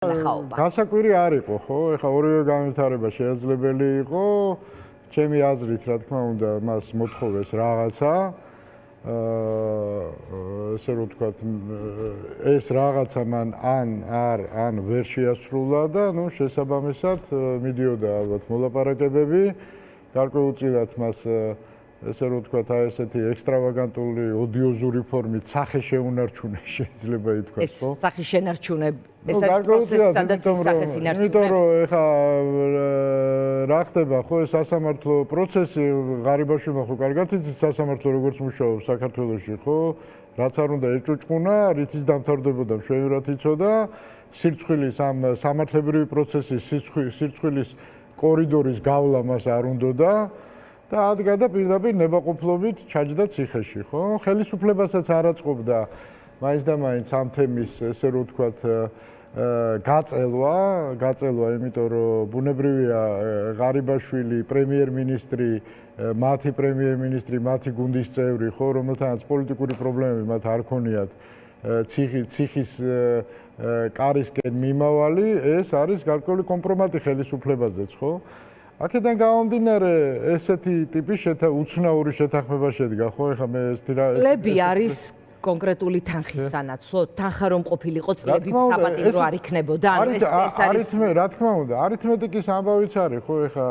გასაკვირი არ იყო, ხო? ეხლა ორივე განვითარება შეაძლებელი იყო. ჩემი აზრით, რა თქმა უნდა, მას მოთხოვეს რაღაცა. ესე რომ ვთქვათ, ეს რაღაცა მან ან ვერ შეასრულა და, ნუ, შესაბამისად, მიდიოდა ალბათ მოლაპარაკებები. გარკვეულწილად მას ესე რომ ვთქვათ, აი ესეთი ექსტრავაგანტული, ოდიოზური ფორმით სახე შეუნარჩუნეს, შეიძლება ითქვას, ხო? ეს სახის შენარჩუნება, ეს არის პროცესი, სადაც ის სახეს ინარჩუნებს. იმიტომ რომ ეხა რა ხდება, ხო, ეს სასამართლო პროცესი ღარიბაშვილმა ხო კარგად იცის სასამართლო როგორც მუშაობს საქართველოში, ხო? რაც არ უნდა ეჭუჭყუნა, რითიც დამთავრდებოდა მშვენივრად იცოდა, სირცხვილის ამ სამართლებრივი პროცესის სირცხვილის კორიდორის გავლა მას არ უნდოდა. და ადგა და პირდაპირ ნებაყოფლობით ჩაჯდა ციხეში, ხო? ხელისუფლებასაც არ აწყობდა მაინც და მაინც ამ თემის, ესე რომ ვთქვათ, გაწელვა, იმიტომ რომ ბუნებრივია ღარიბაშვილი, პრემიერ-მინისტრი, მათი პრემიერ-მინისტრი, მათი გუნდის წევრი, ხო, რომელთანაც პოლიტიკური პრობლემები მათ არ ქონიათ, ციხის კარისკენ მიმავალი, ეს არის გარკვეული კომპრომატი ხელისუფლებაზეც, ხო? აქედან გამომდინარე, ესეთი ტიპის უცნაური შეთანხმება შედგა, ხო? ეხლა მე ეს წლები არის კონკრეტული თანხის სანაცვლო, თანხა რომ ყოფილიყო წლები საპატიმრო არ იქნებოდა. ანუ ეს არის რა თქმა უნდა, არითმეტიკის ამბავიც არის, ხო? ეხლა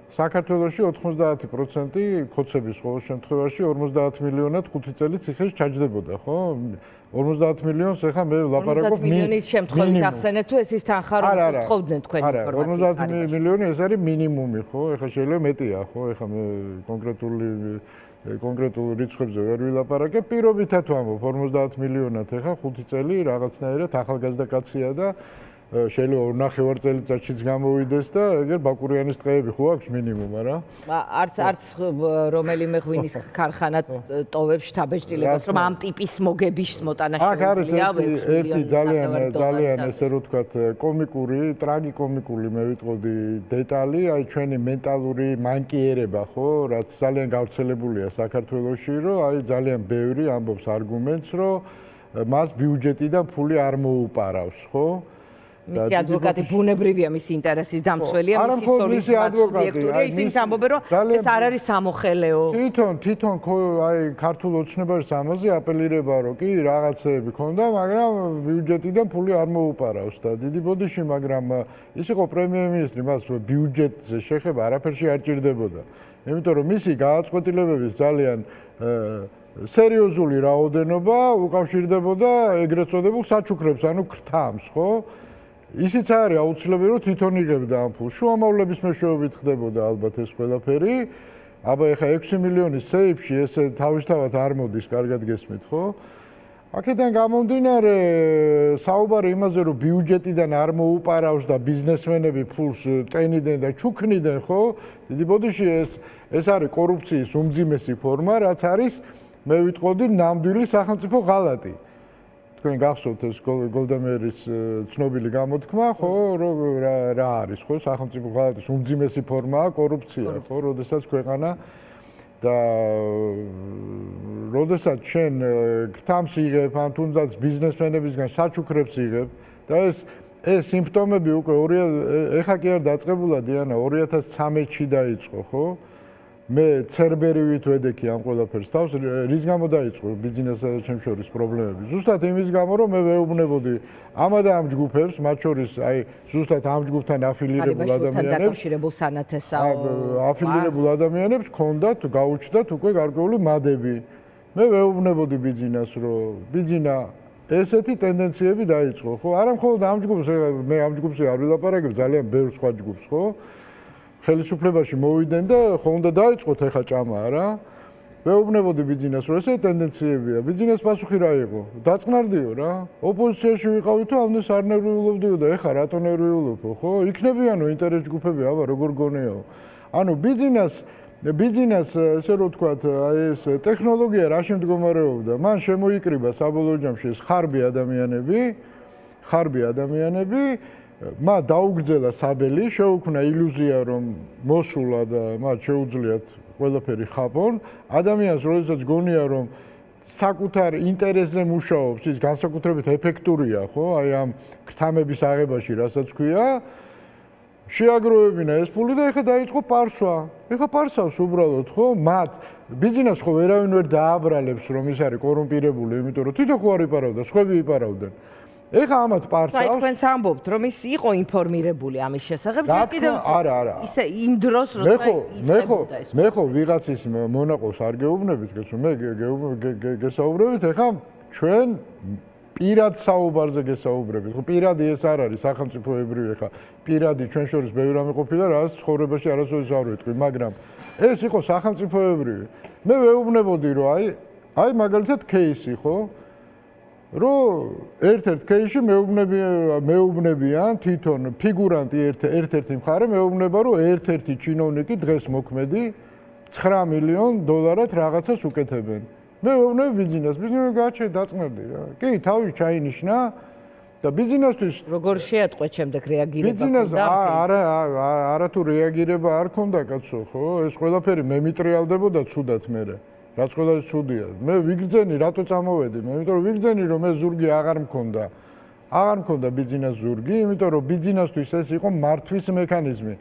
საქართველოში 90% ხოცების ყოველ შემთხვევაში 50 მილიონად 5 წელი ციხეში ჩაჯდებოდა, ხო? 50 მილიონს ეხლა მე ლაპარაკობ 50 მილიონის შემთხვევით ახსენეთ თუ ეს ის თანხა რომ ის თხოვდნენ თქვენი ინფორმაცია. 50 მილიონი ეს არის მინიმუმი, ხო? ეხლა შეიძლება მეტია, ხო? ეხლა მე კონკრეტულ რიცხვებზე ვერ ვილაპარაკებ, პირობითად ვამბობ 50 მილიონად ეხლა 5 წელი რაღაცნაირად ახალგაზრდა კაცია და შეიძლება 2.5 წელიწადშიც გამოვიდეს და ეგერ ბაკურიანის ტყეები ხო აქვს მინიმუმ, არა? არც რომელიმე ღვინის ქარხანა ტოვებს შთაბეჭდილებას, რომ ამ ტიპის მოგების მოტანა შეუძლია. აქ არის ერთი ძალიან ესე რომ ვთქვათ, კომიკური, ტრაგიკომიკული მე ვიტყოდი დეტალი, აი ჩვენი მენტალური მანკიერება, ხო, რაც ძალიან გავრცელებულია საქართველოში, რომ აი ძალიან ბევრი ამბობს არგუმენტს, რომ მას ბიუჯეტიდან ფული არ მოუპარავს, ხო? მისი ადვოკატი ბუნებრივია მისი ინტერესის დამცველია, მისი ცოლის სუბიექტურია, ისინი ამბობენ, რომ ეს არ არის სამოხელეო. თვითონ აი ქართულ ოცნებაში ამაზე აპელირება, რომ კი რაღაცეები ქონდა, მაგრამ ბიუჯეტიდან ფული არ მოუპარავს და დიდი ბოდიში, მაგრამ ის იყო პრემიერ-მინისტრი, მას ბიუჯეტზე შეხება არაფერში არ ჭირდებოდა. იმიტომ რომ მისი გააწყვეტილებების ძალიან სერიოზული რაოდენობა უკავშირდებოდა ეგრეთ წოდებულ საჩუქრებს, ანუ ქრთამს, ხო? ისიც არის აუცილებელი, რომ თვითონ იღებდა ამ ფულს. შუამავლების მეშვეობით ხდებოდა ალბათ ეს ყველაფერი. აბა ეხა 6 მილიონის სეიფში ესე თავისთავად არ მოდის, კარგად გესმით, ხო? აქედან გამომდინარე, საუბარი იმაზე, რომ ბიუჯეტიდან არ მოუპარავს და ბიზნესმენები ფულს ტენიდნენ და ჩუქნიდნენ, ხო? დიდი ბოდიში ეს არის კორუფციის უმძიმესი ფორმა, რაც არის, მე ვიტყოდი, ნამდვილი სახელმწიფო ღალატი. თქვენ გახსოვთ ეს გოლდა მეირის ცნობილი გამოთქმა, ხო, რა არის, ხო, სახელმწიფო ღალატის უმძიმესი ფორმაა კორუფცია, ხო, როდესაც ქვეყანა და როდესაც შენ ქრთამს იღებ, ან თუნდაც ბიზნესმენებისგან საჩუქრებს იღებ და ეს სიმპტომები უკვე ეხა კი არ დაწყებულა დიანა 2013-ში დაიწყო, ხო? მე ცერბერივით ვედექი ამ ყველაფერს თავს, რის გამო დაიწყო ბიზნესსა და ჩემს შორის პრობლემები. ზუსტად იმის გამო, რომ მე ვეუბნებოდი ამ და ამ ჯგუფებს, მათ შორის აი ზუსტად ამ ჯგუფთან აფილირებულ ადამიანებს, დაკავშირებულ სანათესაო აფილირებულ ადამიანებს ჰქონდათ, გაუჩნდათ უკვე გარკვეული მადები. მე ვეუბნებოდი ბიზნესს, რომ ბიზნესა ესეთი ტენდენციები დაიწყო, ხო? არა მხოლოდ ამ ჯგუფს, მე ამ ჯგუფზე არ ვილაპარაკებ, ძალიან ბევრ სხვა ჯგუფს, ხო? ხელისუფლებაში მოვიდნენ და ხო უნდა დაიწყოთ ეხა ჭამა, არა? ვეუბნებოდი ბიზნესს, რომ ესე ტენდენციებია. ბიზნეს პასუხი რა იყო? დაწყნარდიო რა. ოპოზიციაში ვიყავით, ამდენს არ ნერვიულობდიო და ეხა რატო ნერვიულობო, ხო? იქნებიანო ინტერეს ჯგუფები, აბა როგორ გონიაო. ანუ ბიზნეს ესე რომ ვთქვათ, აი ეს ტექნოლოგია რა შემდგომარეობდა? მან შემოიკრიბა საბოლოო ჯამში ეს ხარბი ადამიანები მათ დაუგრძელა საბელი, შეუქმნა ილუზია, რომ მოსულა და მათ შეუძლიათ ყველაფერი ხაბონ. ადამიანს როდესაც გონია, რომ საკუთარ ინტერესზე მუშაობს, ის განსაკუთრებით ეფექტურია, ხო? აი ამ გთამების აღებაში, რასაც ქვია, შეაგროვებინა ეს ფული და ეხლა დაიწყო პარსვა. ეხლა პარსავს უბრალოდ, ხო? მათ ბიზნესს ხო ვერავინ ვერ დააბრალებს, რომ ის არის კორუმპირებული, იმიტომ რომ თვითონ ხო არ იპარავდა, სხვები იპარავდნენ. ეხლა ამათ პარსავს. აი თქვენც ამბობთ, რომ ის იყო ინფორმირებული ამის შესახებ, ჯერ კიდევ არა. ისე იმ დროს როცა იწყებოდა ეს. მე ხო ვიღაცის მონაყოლს არ გეუბნებით, მე გესაუბრებით, ეხლა ჩვენ პირად საუბარზე გესაუბრებით. ხო პირადი ეს არ არის სახელმწიფოებრივი, ეხლა პირადი ჩვენ შორის ბევრი რამე ყოფილა, რაც ცხოვრებაში არასოდეს არ ვიტყვი, მაგრამ ეს იყო სახელმწიფოებრივი. მე ვეუბნებოდი, რომ აი მაგალითად кейსი, ხო? რომ ერთ-ერთ кейსში მეუბნებიან თვითონ ფიგურანტი ერთ-ერთი მხარე მეუბნება რომ ერთ-ერთი ჩინოვნიკი დღეს მოქმედი $9 მილიონ რაღაცას უკეთებენ. მე ვეუბნები ბიზნესს გააჩერე დაწყმევდი რა. კი, თავის ჩაინიშნა და ბიზნესთვის როგორ შეატყვეთ შემდეგ რეაგირება ბიზნეს არა თუ რეაგირება არ ქონდა კაცო, ხო? ეს ყველაფერი მემიტრიალდებოდა ცუდად მერე. რაც ყველაფერი ცუდია. მე ვიგრძენი, რატო წამოვედი? მე იმიტომ რომ ვიგრძენი რომ ეს ზურგი აღარ მქონდა ბიზნეს ზურგი, იმიტომ რომ ბიზნესთვის ეს იყო მართვის მექანიზმი.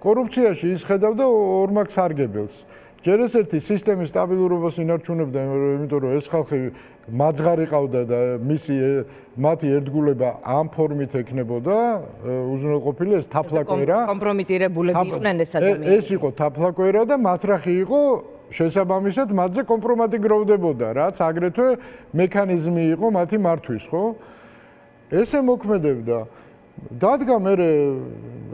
კორუფციაში ის ხედავდა ორმაგ სარგებელს. ჯერ ეს ერთი სისტემის სტაბილურობას ინარჩუნებდა, იმიტომ რომ ეს ხალხი მაძღარი ყავდა და მათი ერთგულება ამ ფორმით ექნებოდა, უზრუნველყოფილი ეს თაფლაკვერა. კომპრომიტირებულები იყვნენ ეს ადამიანები. ეს იყო თაფლაკვერა და მათრახი იყო შესაბამისად მათზე კომპრომატი გროვდებოდა, რაც აგრეთვე მექანიზმი იყო მათი მართვის, ხო? ესე მოქმედებდა. დადგა მე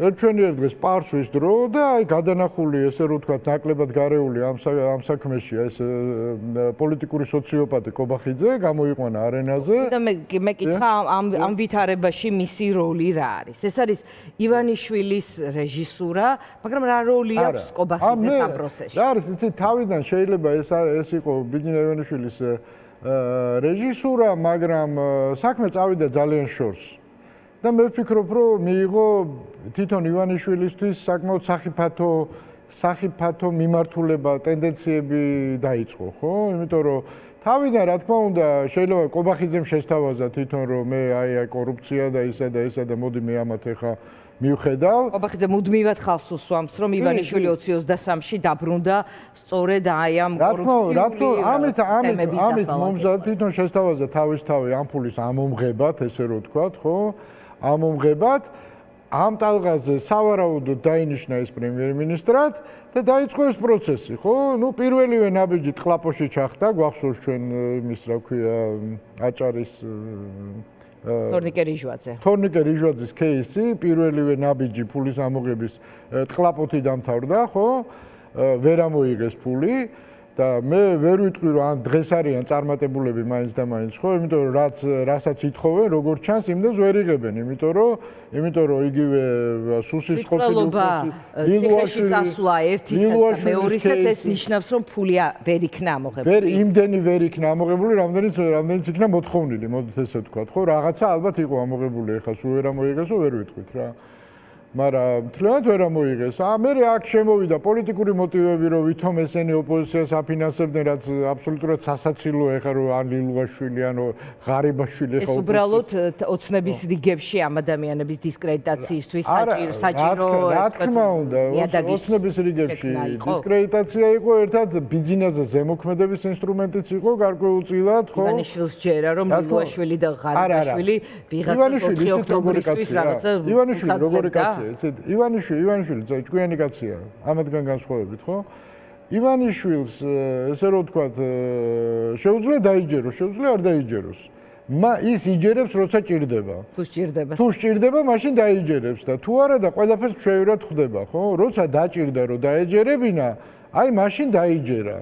ერთვენიერ დღეს პარსვის დრო და აი გადანახული ესე რომ ვთქვათ ნაკლებად გარეული ამ საქმეში ეს პოლიტიკური სოციოპატი კობახიძე გამოიყვანა არენაზე. და მე კითხა ამ ვითარებაში მისი როლი რა არის? ეს არის ივანიშვილის რეჟისურა, მაგრამ რა როლი აქვს კობახიძეს ამ პროცესში? რა არის, იცი, თავიდან შეიძლება ეს იყო ბიძინა ივანიშვილის რეჟისურა, მაგრამ საქმე წავიდა ძალიან შორს. და მე ვფიქრობ, რომ მიიღო თვითონ ივანიშვილისთვის საკმაოდ სახიფათო მიმართულება, ტენდენციები დაიწყო, ხო? იმიტომ რომ თავიდან რა თქმა უნდა, შეიძლება კობახიძემ შესთავაზა თვითონ რომ მე აი კორუფცია და ისა და მოდი მე ამათ ეხა მივხედავ. კობახიძე მუდმივად ხალხს უსვამს, რომ ივანიშვილი 2023-ში დაბრუნდა სწორედ აი ამ კორუფციული ამით მომზადდა თვითონ შესთავაზა თავისთავი ამ ფულის ამომღებად, ესე რომ ვთქვათ, ხო? ამომღებად ამ ტალღაზე სავარაუდოდ დაინიშნა ეს პრემიერ-მინისტრად და დაიწყო ეს პროცესი, ხო? ნუ პირველივე ნაბიჯი ტყლაპოში ჩახდა, გვახსოვს ჩვენ იმის რა ქვია აჭარის თორნიკე რიჟვაძის кейსი, პირველივე ნაბიჯი ფულის ამოღების ტყლაპოთი დამთავრდა, ხო? ვერ ამოიღეს ფული. და მე ვერ ვიტყვი რომ ან დღეს არიან წარმატებულები მაინც და მაინც, ხო? იმიტომ რომ რასაც ითხოვენ, როგორც ჩანს, იმდენს ვერ იღებენ, იმიტომ რომ იგივე სუსის ყოფილი ლილუაშვილი წასვლა ერთისაც და მეორისაც ეს ნიშნავს რომ ფული ვერ იქნა ამოღებული. იმდენი ვერ იქნა ამოღებული, რამდენიც იქნა მოთხოვნილი, მოდით ესე ვთქვათ, ხო? რაღაცა ალბათ იყო ამოღებული, ეხლა სულ ვერ ამოიღესო, ვერ ვიტყვით რა. მაგრამ თლიანად ვერ ამოიღეს. მე აქ შემოვიდა პოლიტიკური მოტივები, რომ ვითომ ესენი ოპოზიციას აფინანსებდნენ, რაც აბსოლუტურად სასაცილოა, ეხლა რომ ან ლილუაშვილი, ან ღარიბაშვილი ეს უბრალოდ ოცნების რიგებში ამ ადამიანების დისკრედიტაციისთვის საჭირო რა თქმა უნდა, ოცნების რიგებში დისკრედიტაცია იყო ერთად ბიზნესზე ზემოქმედების ინსტრუმენტიც იყო გარკვეულწილად, ხო? ივანიშვილს ჯერა რომ ლილუაშვილი და ღარიბაშვილი ვიღაცას 4 ოქტომბრისთვის რაღაცა ივანიშვილი როგორი კაცია? ივანიშვილი ჭკვიანი კაცია, ამათგან განსხვავებით, ხო? ივანიშვილს ესე რომ ვთქვათ, შეუძლია შეუძლია არ დაიჯეროს. ის იჯერებს, როცა ჭირდება. თუ სჭირდება, მაშინ დაიჯერებს და თუ არა და ყველაფერს მშვენივრად ხვდება, ხო? როცა დაჭირდა, რომ დაეჯერებინა, აი მაშინ დაიჯერა.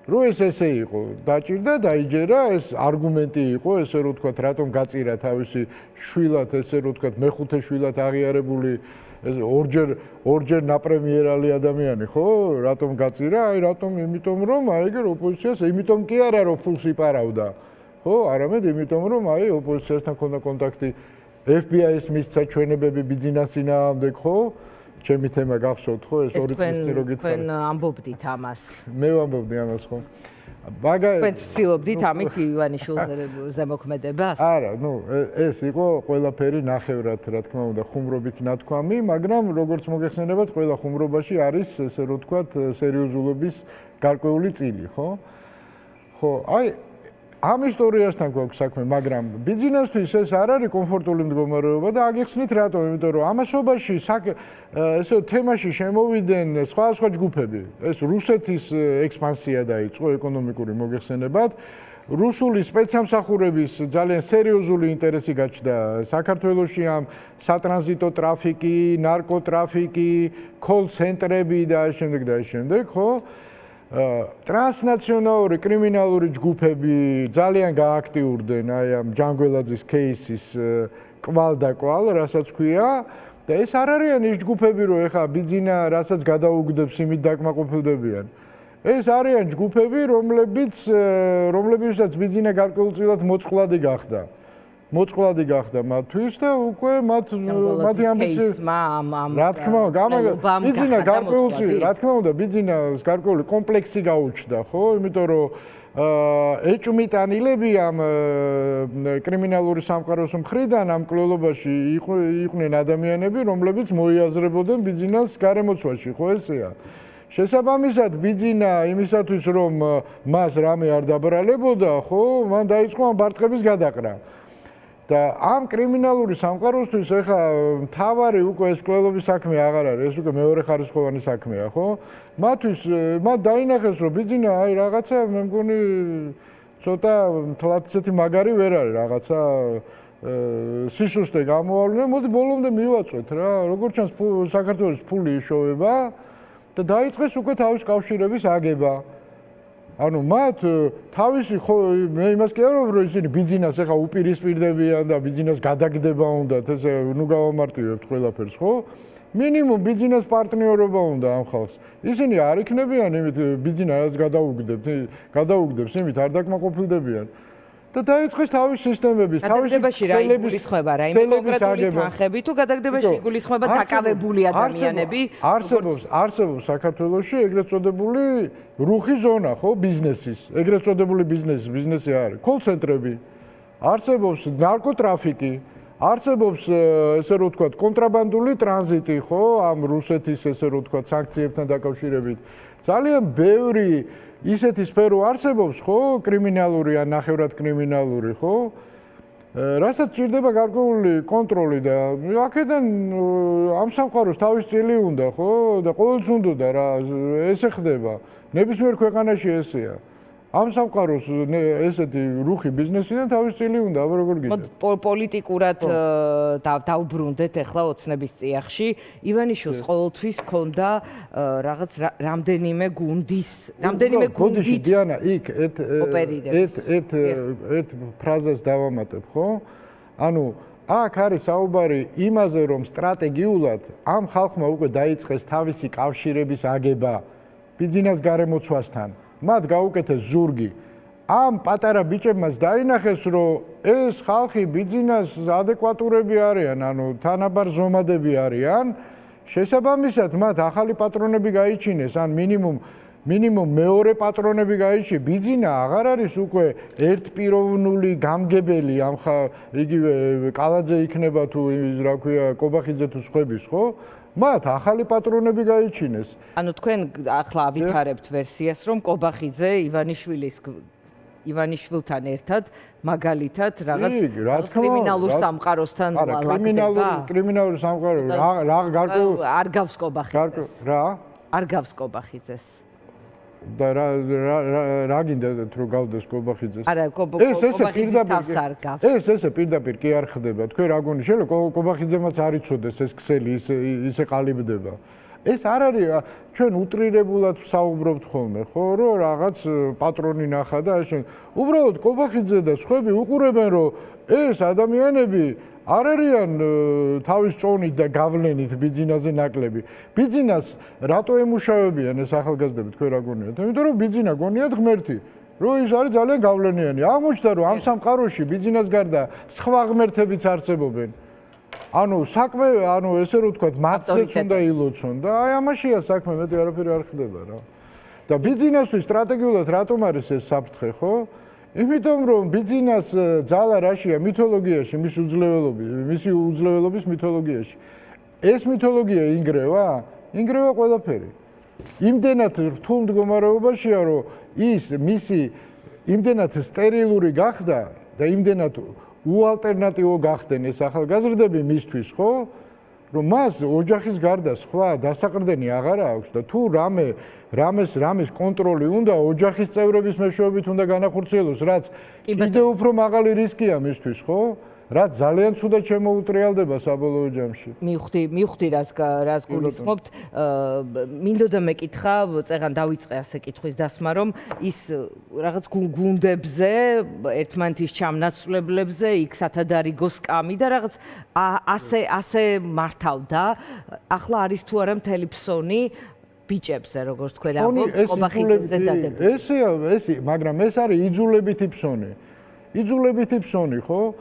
რო ეს ესე იყო, დაჭირდა, დაიჯერა, ეს არგუმენტი იყო, ესე რომ ვთქვათ, რატომ გაწირა თავისი შვილად, ესე რომ ვთქვათ, მეხუთე შვილად აღიარებული ეს ორჯერ ნაპრემიერალი ადამიანი, ხო? რატომ გაწირა? აი რატომ? იმიტომ რომ აი ოპოზიციას, იმიტომ კი არა რომ ფულს იპარავდა. ხო? არამედ იმიტომ რომ აი ოპოზიციასთან ქონდა კონტაქტი, FBI-ს მისცა ჩვენებები ბიზნესინაამდე, ხო? ჩემი თემა გახსოვთ, ხო? ეს 2 წლის წინ რო გითხარით. თქვენ ამბობდით ამას. მე ვამბობდი ამას, ხო? თქვენ ცდილობდით ამით ივანიშვილზე მოქმედებას? არა, ეს იყო ყველაფერი ნახევრად, რა თქმა უნდა, ხუმრობით ნათქვამი, მაგრამ როგორც მოგეხსენებათ, ყველა ხუმრობაში არის, ესე რომ ვთქვათ, სერიოზულობის გარკვეული წილი, ხო? ხო, აი ამ ისტორიასთან გვაქვს საქმე, მაგრამ ბიზნესთვის ეს არ არის კომფორტული მდგომარეობა და აგიხსნით რატომ? იმიტომ რომ ამასობაში ესე თემაში შემოვიდნენ სხვა ჯგუფები. ეს რუსეთის ექსპანსია დაიწყო ეკონომიკური მოგეხსენებათ. რუსული სპეცსამსახურების ძალიან სერიოზული ინტერესი გაჩნდა საქართველოში ამ სატრანზიტო ტრაფიკი, ნარკოტრაფიკი, კოლ-ცენტრები და ამ შემდეგ, ხო? ტრანსნაციონალური კრიმინალური ჯგუფები ძალიან გააქტიურდნენ აი ამ ჯანგველაძის кейსის კვალ-დაკვალ, რასაც ქვია და ეს არ არიან ის ჯგუფები, რომ ეხა ბიძინა რასაც გადაუგდებს, იმით დაკმაყოფილდებიან. ეს არიან ჯგუფები, რომლებიცაც ბიძინა გარკვეულწილად მოწყვლადი გახდა. მოწყვლადი გახდა მათთვის და უკვე მათი ამბიციები რა თქმა უნდა ბიძინა გარკვეულწილად რა თქმა უნდა ბიძინას გარკვეული კომპლექსი გაუჩნდა ხო იმიტომ რომ ეჭვმიტანილები ამ კრიმინალური სამყაროს მხრიდან ამ კვლელობაში იყვნენ ადამიანები რომლებიც მოიაზრებოდნენ ბიძინას გარემოცვაში ხო ესეა შესაბამისად ბიძინა იმისათვის რომ მას რამე არ დაბრალებოდა ხო მან დაიწყო ამ ბარტყების გადაყრა და ამ კრიმინალური სამყაროსთვის ეხა მთავარი უკვე ეს კვლელობის საქმე აღარ არის, ეს უკვე მეორე ხარისხოვანი საქმეა, ხო? მათთვის მათ დაინახეს, რომ ბიძინა აი რაღაცა მე მგონი ცოტა თლად ისეთი მაგარი ვერ არის, რაღაცა სისუსტე გამოავლენა, მოდი ბოლომდე მივაწვეთ რა, როგორც ჩანს საქართველოს ფული იშოვება და დაიწყეს უკვე თავის კავშირების აგება. ანუ მათ თავისი მე იმას კი არ ვამბობ რომ ისინი ბიძინას ეხა უპირისპირდებიან და ბიძინას გადაგდება უნდათ ესე ნუ გავამარტივებთ ყველაფერს ხო მინიმუმ ბიძინას პარტნიორობა უნდა ამ ხალხს ისინი არ იქნებიან იმით ბიძინა რაც გადაუგდებს იმით არ დაკმაყოფილდებიან და დაიწყეს თავის სისტემების თავისი სელების ხება რა იმ კონკრეტული თანხები თუ გადაგდებაში იგულისხმება დაკავებული ადამიანები არსებობს საქართველოში ეგრეთ წოდებული რუხი ზონა ხო ბიზნესის ეგრეთ წოდებული ბიზნესი არის კოლ-ცენტრები არსებობს ნარკოტრაფიკი არსებობს ესე რომ ვთქვათ კონტრაბანდული ტრანზიტი ხო ამ რუსეთის ესე რომ ვთქვათ სანქციებთან დაკავშირებით ძალიან ბევრი ისეთი სფერო არსებობს ხო კრიმინალური ან ნახევრად კრიმინალური ხო რასაც ჭირდება გარკვეული კონტროლი და აქედან ამ სამყაროს თავის წილი უნდა ხო და ყოველთვის უნდა რა ესე ხდება ნებისმიერ ქვეყანაში ესეა ამ სამყაროს ესეთი რუხი ბიზნესიდან თავის წილი უნდა აბა როგორ გინდა პოლიტიკურად დავბრუნდეთ ახლა ოცნების წიაღში ივანიშვილს ყოველთვის ჰქონდა რაღაც რამდენიმე გუნდით დიანა იქ ერთ ფრაზას დავამატებ ხო ანუ აქ არის საუბარი იმაზე რომ სტრატეგიულად ამ ხალხმა უკვე დაიწყეს თავისი კავშირების აგება ბიძინას გარემოცვასთან მათ გაუკეთეს ზურგი. ამ პატარა ბიჭებმაც დაინახეს, რომ ეს ხალხი ბიძინას ადეკვატურები არიან, ანუ თანაბარ ზომადები არიან. შესაბამისად, მათ ახალი პატრონები გაიჩინეს, ან მინიმუმ მეორე პატრონები გაიჩინეს. ბიძინა აღარ არის უკვე ერთპიროვნული გამგებელი, იგივე კალაძე იქნება თუ რა ქვია, კობახიძე თუ სხვების, ხო? მათ ახალი პატრონები გაიჩინეს. ანუ თქვენ ახლა ავითარებთ ვერსიას, რომ კობახიძე ივანიშვილთან ერთად მაგალითად რაღაც კრიმინალურ სამყაროსთან ვალაგდება. კრიმინალური სამყარო რა გარკვეულ არ გავს კობახიძეს. რა? არ გავს კობახიძეს. და რა გინდათ რომ გავდეს კობახიძეს? არა, კობახიძეს თავს არ გავს. ესე პირდაპირ კი არ ხდება. თქვენ რა გონი შეიძლება კობახიძემაც არ იცოდეს ეს ქსელი ისე ყალიბდება. ეს არ არის ჩვენ უტრირებულად ვსაუბრობთ ხოლმე, ხო, რომ რაღაც პატრონი ნახა და ეს უბრალოდ კობახიძე და სხვები უყურებენ რომ ეს ადამიანები არ არიან თავის წონით და გავლენით ბიძინაზე ნაკლები. ბიძინას რატო ემუშავებიან ეს ახალგაზრდები თქვენ რა გონიათ? იმიტომ რომ ბიძინა გონიათ ღმერთი. რომ ის არის ძალიან გავლენიანი. აღმოჩნდა რომ ამ სამყაროში ბიძინას გარდა სხვა ღმერთებიც არსებობენ. ანუ საქმე, ესე რომ ვთქვათ, მათზეც უნდა ილოცონ და აი ამაშია საქმე, მეტი არაფერი არ ხდება რა. და ბიძინასთვის სტრატეგიულად რატომ არის ეს საფრთხე, ხო? იმიტომ რომ ბიძინას ძალა რაშია მითოლოგიაში, მისი უძლეველობის მითოლოგიაში. ეს მითოლოგია ინგრევა ყველაფერი. იმდენად რთულ მდგომარეობაშია, რომ მისი იმდენად სტერილური გახდა და იმდენად უალტერნატივო გახდნენ ეს ახალგაზრდები მისთვის, ხო? რომ მას ოჯახის გარდა სხვა დასაყრდენი აღარ აქვს და თუ რამეს კონტროლი უნდა ოჯახის წევრების მეშვეობით უნდა განახორციელოს, რაც კიდევ უფრო მაღალი რისკია მისთვის, ხო? რაც ძალიან ცუდად შემოუტრიალდება საბოლოო ჯამში. მივხვდი რას გულისხმობთ. მინდოდა მეკითხა, წეღან დავიწყე ასე კითხვის დასმა, რომ ის რაღაც გუნდებზე, ერთმანეთის ჩამნაცვლებლებზე, იქ სათადარიგო სკამი და რაღაც ასე მართავდა. ახლა არის თუ არა მთელი ფსონი ბიჭებზე, როგორც თქვენ ამბობთ, ყობახიძეზე დადებითი. ესე, მაგრამ ეს არის იძულებითი ფსონი. იძულებითი ფსონი, ხო?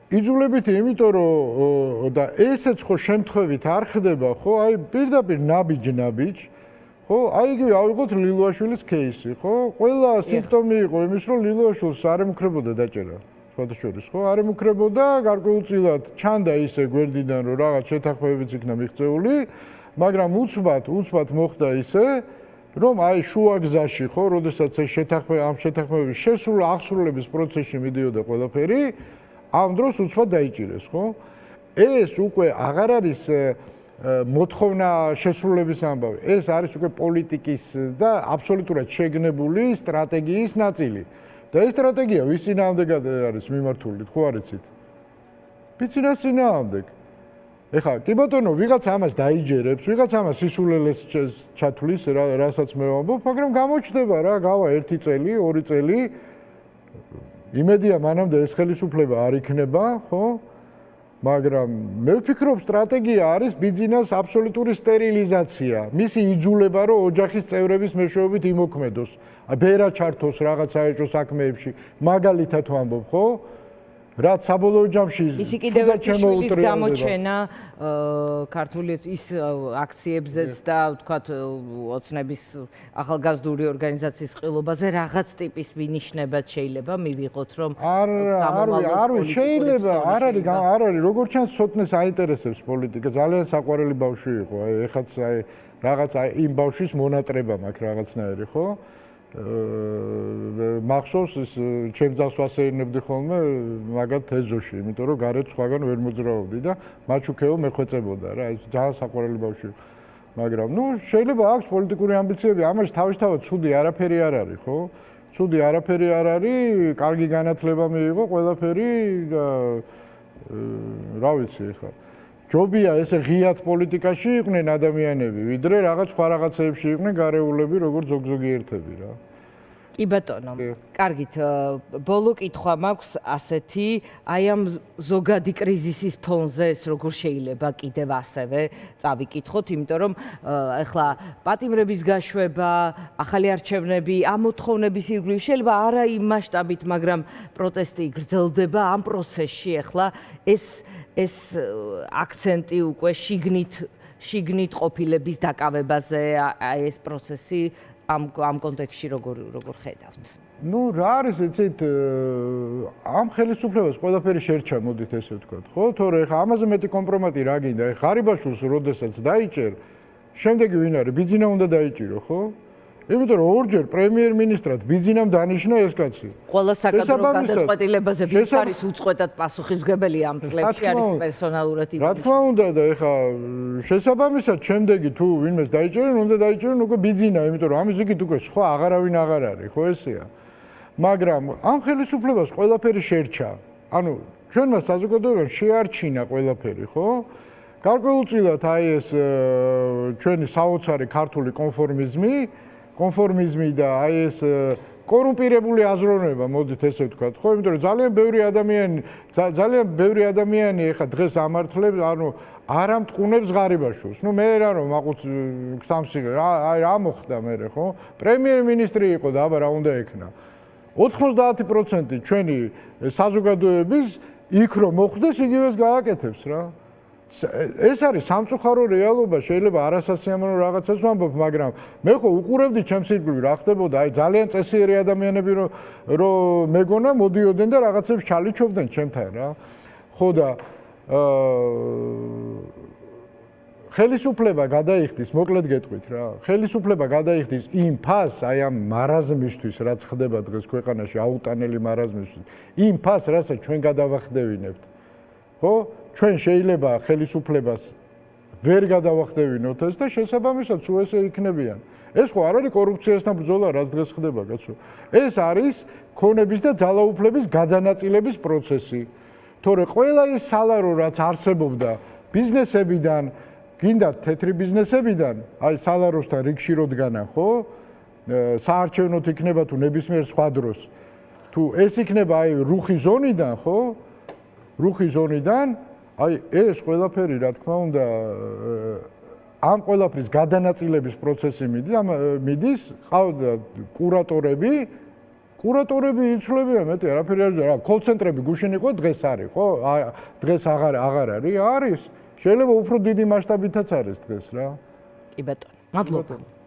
იძულებითი, იმიტომ რომ და ესეც ხო შემთხვევით არ ხდება, ხო? აი პირდაპირ ნაბიჯ, ხო? აი იგივე ავიღოთ ლილუაშვილის кейსი, ხო? ყველა სიმპტომი იყო იმის, რომ ლილუაშვილს არ ემუქრებოდა დაჭერა. სხვადასხვა, ხო? არ ემუქრებოდა, გარკვეულწილად ჩანდა ისე გვერდიდან, რომ რაღაც შეთანხმებებიც იქნა მიღწეული, მაგრამ უცბად მოხდა ისე, რომ აი შუა გზაში, ხო, როდესაც ეს შეთანხმებების აღსრულების პროცესში მიდიოდა ყველაფერი, ამ დროს უცბად დაიჭირეს, ხო? ეს უკვე აღარ არის მოთხოვნა შესრულების ამბავი. ეს არის უკვე პოლიტიკის და აბსოლუტურად შეგნებული სტრატეგიის ნაწილი. და ეს სტრატეგია ვის წინააღმდეგად არის მიმართული, ხო არ იცით? ბიძინას წინააღმდეგ. ეხლა კი ბატონო, ვიღაცა ამას დაიჯერებს, ვიღაცა ამას სისულელეს ჩათვლის, რასაც მე ვამბობ, მაგრამ გამოჩნდება რა, გავა 1 წელი, 2 წელი. იმედია მანამდე ეს ხელისუფლება არ იქნება, ხო? მაგრამ მე ვფიქრობ, სტრატეგია არის ბიძინას აბსოლუტური სტერილიზაცია. მისი იძულება, რომ ოჯახის წევრების მეშვეობით იმოქმედოს, ბერა ჩართოს რაღაც საერთო საქმეებში, მაგალითად ვამბობ, ხო? რაც საბოლოო ჯამში ისი კიდევ ერთი შვილის გამოჩენა ქართული ის აქციებზეც და ვთქვათ ოცნების ახალგაზრდული ორგანიზაციის ყილობაზე რაღაც ტიპის მინიშნებად შეიძლება მივიღოთ, რომ არ შეიძლება, არ არის, როგორც ჩანს, ცოტნეს აინტერესებს პოლიტიკა, ძალიან საყვარელი ბავშვი იყო, აი ეხაც აი რაღაც იმ ბავშვის მონატრება მაქვს რაღაცნაირი, ხო? მახსოვს ის ჩემ ძაღლს ვასეირნებდი ხოლმე მაგათ ეზოში, იმიტომ რომ გარეთ სხვაგან ვერ მოძრაობდი და მაჩუქეო მეხვეწებოდა რა, ეს ძალიან საყვარელი ბავშვი. მაგრამ შეიძლება აქვს პოლიტიკური ამბიციები, ამაში თავისთავად ცუდი არაფერი არ არის, ხო? ცუდი არაფერი არ არის, კარგი განათლება მიიღო, ყველაფერი და რა ვიცი ხა. ჯობია ესე ღიად პოლიტიკაში იყვნენ ადამიანები, ვიდრე რაღაც სხვა რაღაცეებში იყვნენ გარეულები, როგორც ზოგიერთები რა. კი ბატონო, კარგით, ბოლო კითხვა მაქვს ასეთი, აი ამ ზოგადი კრიზისის ფონზე ეს როგორ შეიძლება კიდევ ასევე წავიკითხოთ, იმიტომ რომ ეხლა პატიმრების გაშვება, ახალი არჩევნები, ამ მოთხოვნების ირგვლივ შეიძლება არა იმ მასშტაბით, მაგრამ პროტესტი გრძელდება ამ პროცესში ეხლა ეს აქცენტი უკვე შიგნით ყოფილების დაკავებაზე, აი ეს პროცესი ამ კონტექსტში როგორ ხედავთ? რა არის, იცით, ამ ხელისუფლებას ყველაფერი შერჩა, მოდით ესე ვთქვათ, ხო? თორე ეხა ამაზე მეტი კომპრომატი რა გინდა? ეხა ღარიბაშვილს როდესაც დაიჭერ, შემდეგი ვინ არის? ბიძინა უნდა დაიჭირო, ხო? იმიტომ რომ ორჯერ პრემიერ-მინისტრად ბიძინამ დანიშნა ეს კაცი. ყველა საკადრო გადაწყვეტილებაზე ვის არის უწყვეტად პასუხისმგებელი ამ წლებში არის პერსონალურად რა თქმა უნდა და ეხა შესაბამისად შემდეგი თუ ვინმეს დაიჭერენ, უნდა დაიჭერენ უკვე ბიძინა, იმიტომ რომ ამის იგით უკვე სხვა აღარავინ აღარ არის, ხო ესეა. მაგრამ ამ ხელისუფლებას ყველაფერი შერჩა. ანუ ჩვენმა საზოგადოებამ შეარჩინა ყველაფერი, ხო? გარკვეულწილად აი ეს ჩვენი საოცარი ქართული კონფორმიზმი და აი ეს კორუმპირებული აზროვნება, მოდით ესე ვთქვათ, ხო? იმიტომ რომ ძალიან ბევრი ადამიანი ეხა დღეს ამართლებს, ანუ არ ამტყუნებს ღარიბაშვილს. მე რა რომ აყუც სამსიღე, აი რა მოხდა მე, ხო? პრემიერ-მინისტრი იყო და აბა რა უნდა ექნა. 90% ჩვენი საზოგადოების იქ რომ მოხდეს, იგივეს გააკეთებს რა. ეს არის სამწუხარო რეალობა, შეიძლება არასასიამოვნო რაღაცას ვამბობ, მაგრამ მე ხო უყურებდი ჩემს ირგვლივ რა ხდებოდა, აი ძალიან წესიერი ადამიანები რომ მეგონა მოდიოდნენ და რაღაცებს ჩალიჩობდნენ ჩემთან რა. ხო და ხელისუფლება გადაიხდის, მოკლედ გეტყვით რა. ხელისუფლება გადაიხდის იმ ფასს, აი ამ მარაზმისთვის, რაც ხდება დღეს ქვეყანაში, აუტანელი მარაზმისთვის, იმ ფასს, რასაც ჩვენ გადავახდევინებთ. ხო? ჩვენ შეიძლება ხელისუფლებას ვერ გადავახდევინოთ ეს და შესაბამისად სულ ესე იქნებიან. ეს ხო არ არის კორუფციასთან ბრძოლა, რაც დღეს ხდება, კაცო. ეს არის ქონების და ძალაუფლების გადანაწილების პროცესი. თორე ყველა ის სალარო, რაც არსებობდა ბიზნესებიდან, გინდა თეთრი ბიზნესებიდან, აი სალაროსთან რიგში როდგანა, ხო? საარჩევნოდ იქნება თუ ნებისმიერ სხვა დროს. თუ ეს იქნება აი რუხი ზონიდან, ხო? რუხი ზონიდან, აი ეს ყველაფერი, რა თქმა უნდა, ამ ყველაფრის გადანაწილების პროცესი მიდის, ყავდა კურატორები იცვლებიან მეტი, არაფერი არ ზოგადად, კოლ-ცენტრები გუშინ იყო, დღეს არის, ხო? დღეს აღარ არის? არის. შეიძლება უფრო დიდი მასშტაბითაც არის დღეს რა. კი ბატონო, მადლობა.